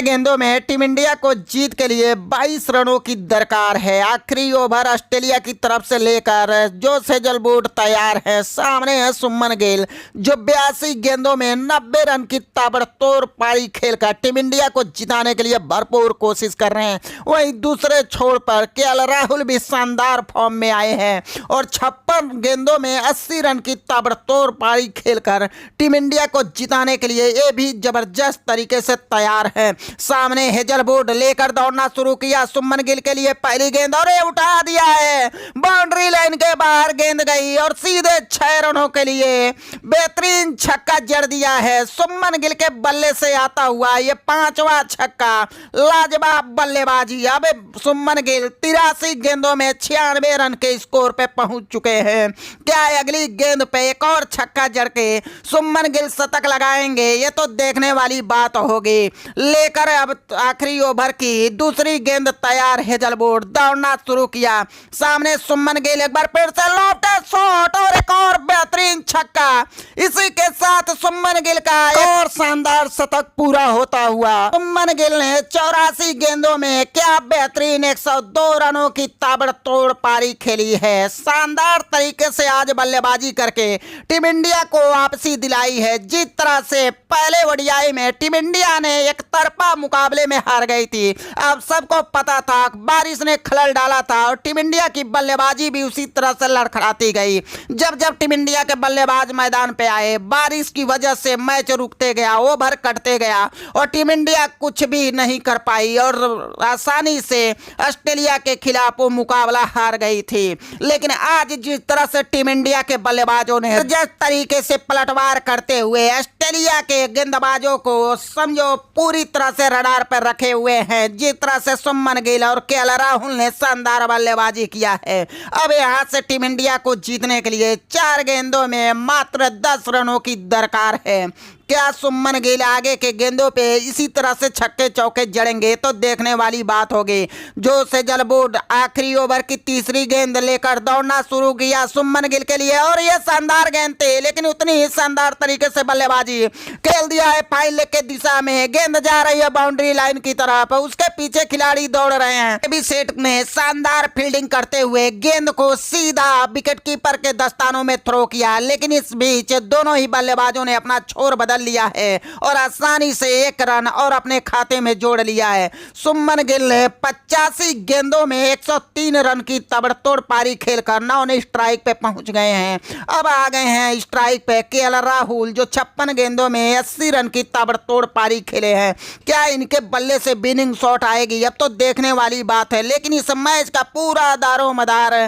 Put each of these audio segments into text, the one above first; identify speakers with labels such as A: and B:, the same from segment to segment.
A: गेंदों में team India को जीत के लिए 22 रनों की दरकार है। आखिरी ओवर ऑस्ट्रेलिया की तरफ से लेकर जोस हेजलवुड तैयार है। सामने है सुमन गिल जो 82 गेंदों में 90 रन की ताबड़तोड़ पारी खेलकर टीम इंडिया को जिताने के लिए भरपूर कोशिश कर रहे हैं। वहीं दूसरे छोर पर केएल राहुल भी शानदार फॉर्म में आए हैं और 56 गेंदों में 80 रन की ताबड़तोड़ पारी खेलकर टीम इंडिया को जिताने के लिए ये भी जबरदस्त तरीके से तैयार है। सामने हेजलवुड लेकर दौड़ना शुरू किया। सुमन गिल के लिए पहली गेंद और ये उठा दिया है, बाउंड्री लाइन के बाहर गेंद गई और सीधे 6 रनों के लिए बेहतरीन छक्का जड़ दिया है। सुमन गिल के बल्ले से आता हुआ ये 5वां छक्का, लाजवाब बल्लेबाजी। अब सुमन गिल 83 गेंदों में 96 रन के स्कोर पे पहुंच चुके हैं। क्या अगली गेंद पे एक और छक्का जड़ के सुमन गिल शतक लगाएंगे? ये तो देखने वाली बात होगी। लेकर अब आखिरी ओवर की दूसरी गेंद तैयार। हेजलवुड दौड़ना शुरू किया। सामने सुमन गिल एक बार फिर से लॉफ्टेड शॉट और एक और बेहतरीन छक्का। इसी के साथ सुमन गिल का एक और शानदार शतक पूरा होता हुआ। सुमन गिल ने 84 गेंदों में क्या बेहतरीन 102 रनों की ताबड़तोड़ पारी खेली है। शानदार तरीके से आज बल्लेबाजी करके टीम इंडिया को वापसी दिलाई है। जिस तरह से पहले ओडीआई में टीम इंडिया ने एक तरफा मुकाबले में हार गई थी, अब सबको पता था, बारिश ने खलल डाला था और टीम इंडिया की बल्लेबाजी भी उसी तरह से लड़खड़ाती गई। जब जब टीम इंडिया के बल्लेबाज मैदान पे आए, बारिश की वजह से मैच रुकते गया, ओवर कटते गया और टीम इंडिया कुछ भी नहीं कर पाई और आसानी से ऑस्ट्रेलिया के खिलाफ वो मुकाबला हार गई थी। लेकिन आज जिस तरह से टीम इंडिया के बल्लेबाजों ने जिस तरीके से पलटवार करते हुए ऑस्ट्रेलिया के गेंदबाजों को समझो पूरी तरह से रडार पर रखे हुए हैं, जिस तरह से सुमन गिल और केएल राहुल ने शानदार बल्लेबाजी किया है। अब यहां से टीम इंडिया को जीतने के लिए 4 गेंदों में मात्र 10 रनों की दरकार है। क्या सुमन गिल आगे के गेंदों पे इसी तरह से छक्के चौके जड़ेंगे तो देखने वाली बात होगी। जोस हेजलवुड आखिरी ओवर की तीसरी गेंद लेकर दौड़ना शुरू किया सुमन गिल के लिए और ये शानदार गेंद थी, लेकिन उतनी ही शानदार तरीके से बल्लेबाजी खेल दिया है। फाइल के दिशा में गेंद जा रही है बाउंड्री लाइन की तरफ, उसके पीछे खिलाड़ी दौड़ रहे हैं। भी सेठ ने शानदार फील्डिंग करते हुए गेंद को सीधा विकेट कीपर के दस्तानों में थ्रो किया, लेकिन इस बीच दोनों ही बल्लेबाजों ने अपना छोर बदल लिया है और आसानी से 1 रन और अपने खाते में जोड़ लिया है। सुमन गिल ने 85 गेंदों में 103 रन की ताबड़तोड़ पारी खेलकर 9 स्ट्राइक पे पहुंच गए हैं। अब आ गए हैं स्ट्राइक पे केएल राहुल जो 56 गेंदों में 80 रन की ताबड़तोड़ पारी खेले हैं। क्या इनके बल्ले से विनिंग शॉट आएगी? अब तो देखने वाली बात है, लेकिन इस मैच का पूरा दारोमदार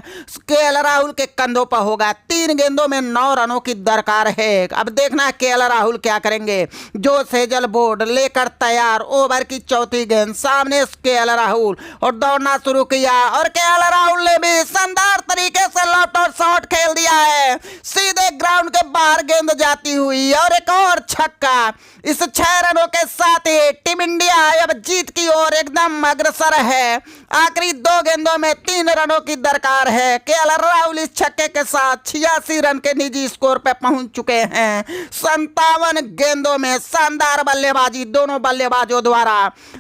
A: केएल राहुल के कंधों पर होगा। 3 गेंदों में 9 रनों की दरकार है। अब देखना केएल राहुल क्या करेंगे। जोस हेजलवुड लेकर तैयार। ओवर की चौथी गेंद, सामने केएल राहुल और दौड़ना शुरू किया और केएल राहुल ने भी शानदार तरीके से लॉफ्ट और शॉट खेल दिया है। सीधे ग्राउंड के बाहर गेंद जाती हुई और एक और छक्का। इस 6 रनों के साथ ही टीम इंडिया अब जीत की ओर एकदम अग्रसर है। आखिरी 2 गेंदों में 3 रनों की दरकार है। केएल राहुल इस छक्के के साथ 86 रन के निजी स्कोर पर पहुंच चुके हैं। 57 गेंदों में शानदार बल्लेबाजी दोनों बल्लेबाजों द्वारा।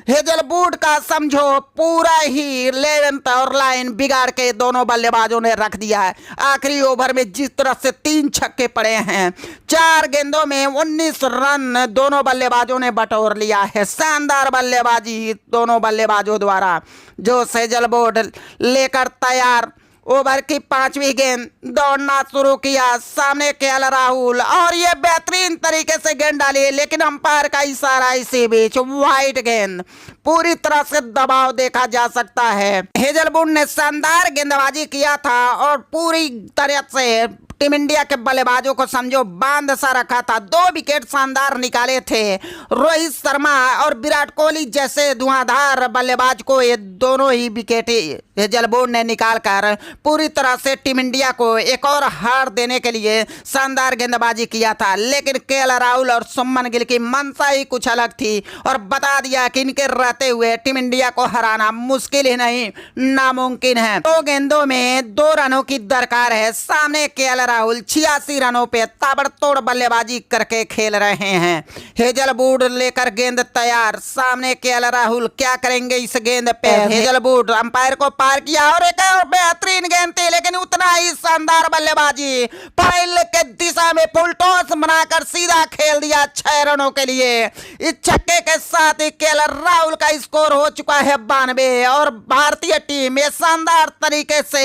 A: हेजलवुड का समझो पूरा ही लेंथ और लाइन बिगाड़ के दोनों बल्लेबाजों ने रख दिया है। आखिरी ओवर में जिस तरह से 3 छक्के पड़े हैं, 4 गेंदों में 19 रन दोनों बल्लेबाजों ने बटोर लिया है। शानदार बल्लेबाजी दोनों बल्लेबाजों द्वारा। जोस हेजलवुड लेकर तैयार। ओवर की 5वीं गेंद, दौड़ना शुरू किया। सामने केएल राहुल और ये बेहतरीन तरीके से गेंद डाली, लेकिन अंपायर का इशारा इसी बीच वाइड गेंद। पूरी तरह से दबाव देखा जा सकता है। हेजलवुड ने शानदार गेंदबाजी किया था और पूरी तरह से टीम इंडिया के बल्लेबाजों को समझो बांध सा रखा था। 2 विकेट शानदार निकाले थे। रोहित शर्मा और विराट कोहली जैसे धुआंधार बल्लेबाज को ये दोनों ही विकेट हेजलवुड ने निकालकर पूरी तरह से टीम इंडिया को एक और हार देने के लिए शानदार गेंदबाजी किया था। लेकिन केएल राहुल और सुमन गिल की मंशा ही कुछ अलग थी और बता दिया कि इनके रहते हुए टीम इंडिया को हराना मुश्किल ही नहीं नामुमकिन है। 2 गेंदों में 2 रनों की दरकार है। सामने केएल राहुल 86 रनों पे ताबड़तोड़ बल्लेबाजी करके खेल रहे हैं। हेजलवुड लेकर गेंद तैयार, सामने राहुल क्या करेंगे इस गेंद पे। हेजलवुड अंपायर को पार किया और एक और बेहतरीन गेंद थी, लेकिन उतना ही शानदार बल्लेबाजी, फाइल के दिशा में फुल टॉस बनाकर सीधा खेल दिया 6 रनों के लिए। इस छक्के के साथ ही राहुल का स्कोर हो चुका है 92 और भारतीय टीम ये शानदार तरीके से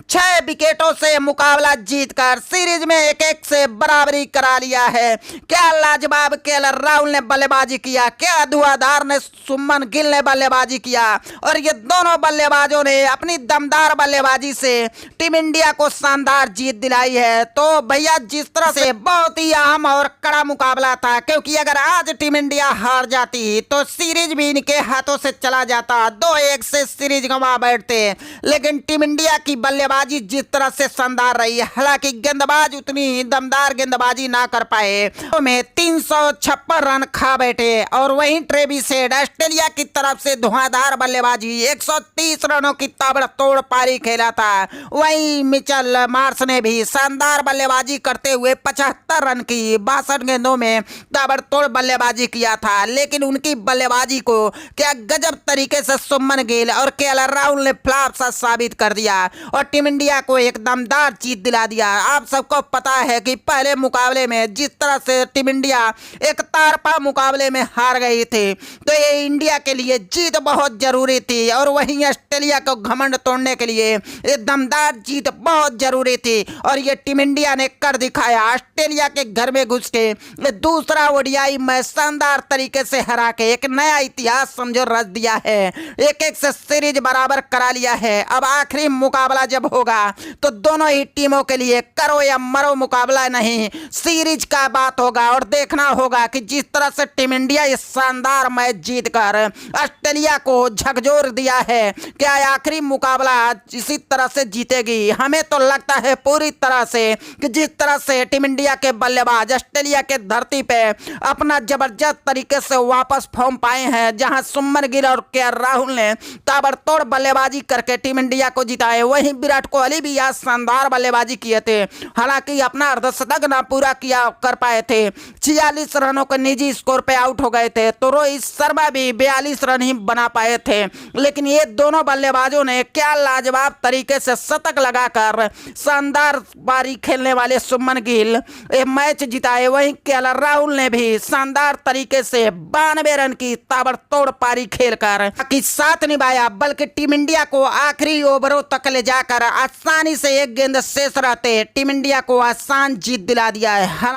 A: 6 विकेटों से मुकाबला जीतकर सीरीज में 1-1 से बराबरी करा लिया है। क्या लाजवाब राहुल ने बल्लेबाजी किया, क्या धुआंधार ने सुमन गिल ने बल्लेबाजी किया और ये दोनों बल्लेबाजों ने अपनी दमदार बल्लेबाजी से टीम इंडिया को शानदार जीत दिलाई है। तो भैया जिस तरह से बहुत ही अहम और कड़ा मुकाबला था, क्योंकि अगर आज टीम इंडिया हार जाती तो सीरीज भी इनके हाथों से चला जाता, 2-1 से सीरीज गंवा बैठते। लेकिन टीम इंडिया की बल्लेबाजी जिस तरह से शानदार रही, हालांकि गेंदबाज उतनी दमदार गेंदबाजी ना कर पाए, तो में 356 रन खा बैठे और वहीं ट्रेविस हेड ऑस्ट्रेलिया की तरफ से धुआंधार बल्लेबाजी 130 रनों की ताबड़तोड़ पारी खेला था। वहीं मिचेल मार्श ने भी शानदार बल्लेबाजी करते हुए 75 रन की 62 गेंदों में ताबड़तोड़ बल्लेबाजी किया था। लेकिन उनकी बल्लेबाजी को क्या गजब तरीके से सुमन गिल और राहुल ने फ्लॉप सा साबित कर दिया और टीम इंडिया को एक दमदार जीत दिला दिया। आप सबको पता है कि पहले मुकाबले में जिस तरह से टीम इंडिया एक तारपा मुकाबले में हार गई थी, तो ये इंडिया के लिए जीत बहुत जरूरी थी और वहीं ऑस्ट्रेलिया को घमंड तोड़ने के लिए ये दमदार जीत बहुत जरूरी थी और ये टीम इंडिया ने कर दिखाया। ऑस्ट्रेलिया के घर में घुस के दूसरा ओडीआई मैच शानदार तरीके से हरा के एक नया इतिहास समझो रच दिया है, 1-1 से सीरीज बराबर करा लिया है। अब आखिरी मुकाबला जब होगा तो दोनों ही टीमों के लिए करो या मरो मुकाबला नहीं, सीरीज का बात होगा और देखना होगा कि जिस तरह से टीम इंडिया ये शानदार मैच जीतकर ऑस्ट्रेलिया को झकझोर दिया है, क्या आखिरी मुकाबला इसी तरह से जीतेगी। हमें तो लगता है पूरी तरह से कि जिस तरह से टीम इंडिया के बल्लेबाज ऑस्ट्रेलिया के धरती पे अपना जबरदस्त तरीके से वापस फॉर्म पाए हैं, जहां सुमन गिल और राहुल ने ताबड़तोड़ बल्लेबाजी करके टीम इंडिया को जिताए, वहीं विराट कोहली भी आज शानदार बल्लेबाजी किए थे। हालांकि अपना अर्धशतक ना पूरा किया कर पाए थे, 46 रनों के निजी स्कोर पे आउट हो गए थे, तो रोहित शर्मा भी 42 रन ही बना पाए थे। लेकिन ये दोनों बल्लेबाजों ने क्या लाजवाब तरीके से शतक लगाकर शानदार पारी खेलने वाले सुमन गिल ये मैच जिताए, वहीं राहुल ने भी शानदार तरीके से 92 रन की ताबड़तोड़ पारी खेलकर कि साथ निभाया, बल्कि टीम इंडिया को आखिरी ओवरों तक ले जाकर आसानी से एक गेंद शेष रहते टीम इंडिया को आसान जीत दिला दिया है।